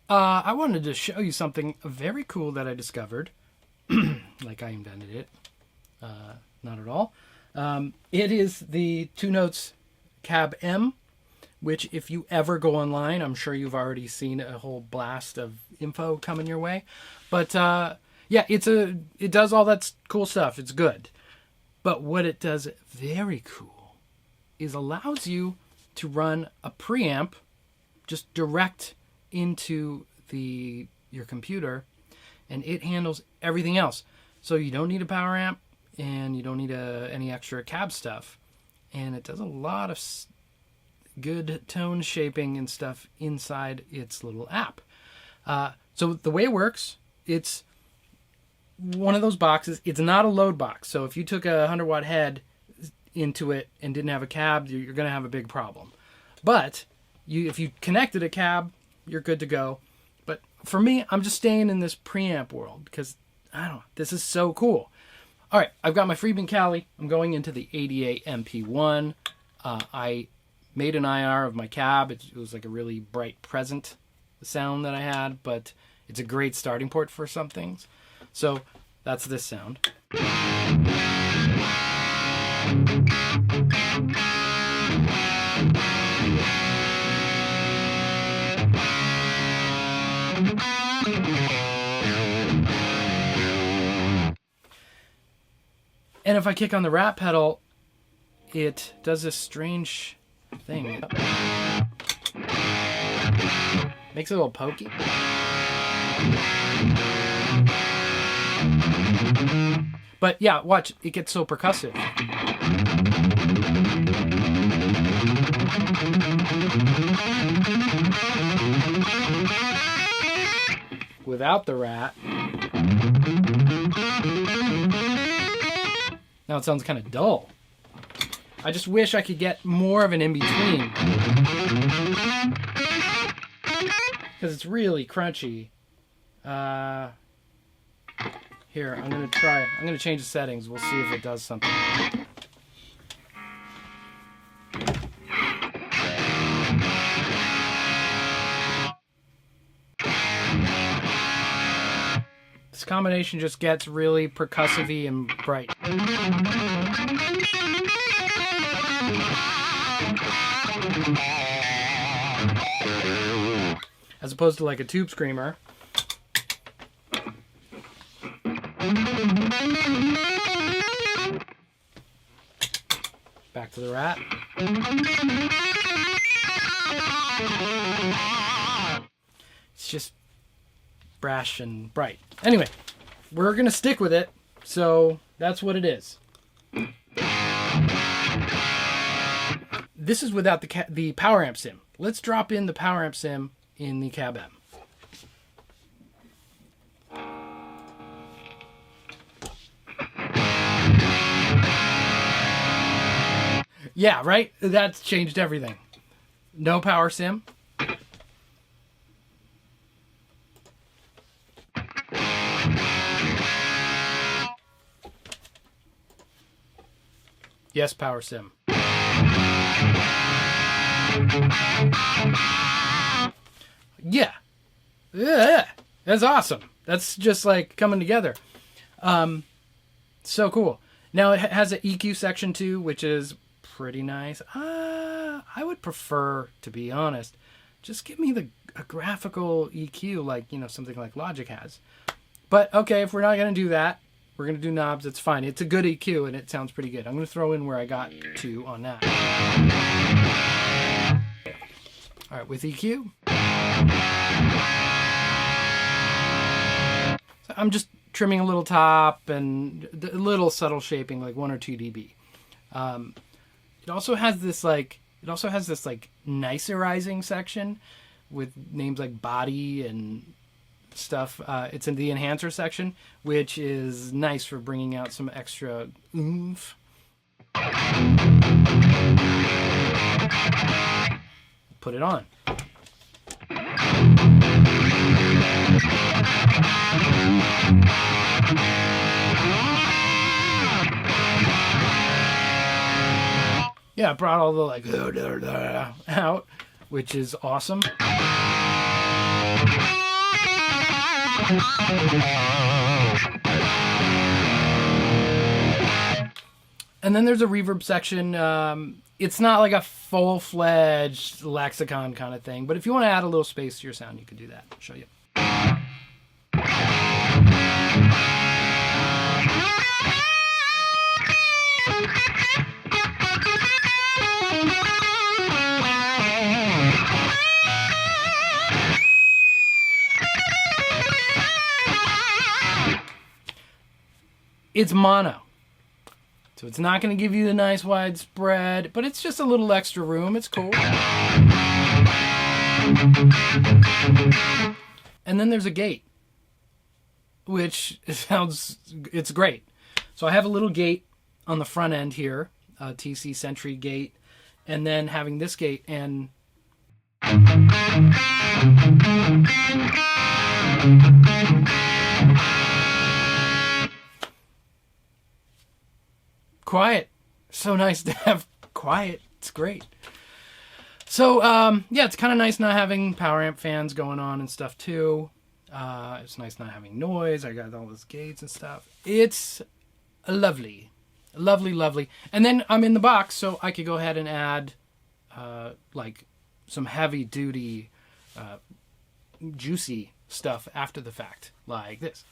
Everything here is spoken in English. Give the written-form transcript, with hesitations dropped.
I wanted to show you something very cool that I discovered. Like I invented it. Not at all. It is the TwoNotes Cab M, which if you ever go online, I'm sure you've already seen a whole blast of info coming your way. But yeah, it does all that cool stuff. It's good. But what it does very cool is allows you to run a preamp just direct into your computer, and it handles everything else. So you don't need a power amp, and you don't need any extra cab stuff. And it does a lot of good tone shaping and stuff inside its little app. So the way it works, it's one of those boxes. It's not a load box. So if you took a 100-watt head into it and didn't have a cab, you're going to have a big problem. But if you connected a cab, you're good to go. But for me, I'm just staying in this preamp world because, I don't know, this is so cool. All right, I've got my Friedman Cali. I'm going into the ADA MP1. I made an IR of my cab. It was like a really bright present sound that I had, but it's a great starting port for some things. So that's this sound. And if I kick on the rat pedal, it does this strange thing. Makes it a little pokey. But yeah, watch, it gets so percussive. Without the rat. Now it sounds kind of dull. I just wish I could get more of an in-between. Because it's really crunchy. Here, I'm going to try it. I'm going to change the settings. We'll see if it does something. This combination just gets really percussive-y and bright. As opposed to like a tube screamer. Back to the rat. It's just brash and bright. Anyway, we're going to stick with it, so that's what it is. This is without the power amp sim. Let's drop in the power amp sim in the Cab M. Yeah, right? That's changed everything. No power sim. Yes, power sim. Yeah. Yeah. That's awesome. That's just like coming together. So cool. Now it has an EQ section too, which is pretty nice. I would prefer, to be honest, just give me a graphical EQ like, something like Logic has. But okay, if we're not going to do that, we're going to do knobs. It's fine. It's a good EQ and it sounds pretty good. I'm going to throw in where I got to on that. All right, with EQ. So I'm just trimming a little top and a little subtle shaping, like 1 or 2 dB. It also has this nicerizing section with names like body and stuff. It's in the enhancer section, which is nice for bringing out some extra oomph. Put it on. Yeah, I brought all the out, which is awesome. And then there's a reverb section. It's not like a full-fledged lexicon kind of thing, but if you want to add a little space to your sound, you can do that. I'll show you. It's mono. So it's not going to give you the nice widespread, but it's just a little extra room. It's cool. And then there's a gate, which it's great. So I have a little gate on the front end here, a TC Sentry gate, and then having this gate and quiet. So nice to have quiet. It's great. So, yeah, it's kind of nice not having power amp fans going on and stuff, too. It's nice not having noise. I got all those gates and stuff. It's lovely. Lovely, lovely. And then I'm in the box, so I could go ahead and add, like, some heavy-duty, juicy stuff after the fact, like this.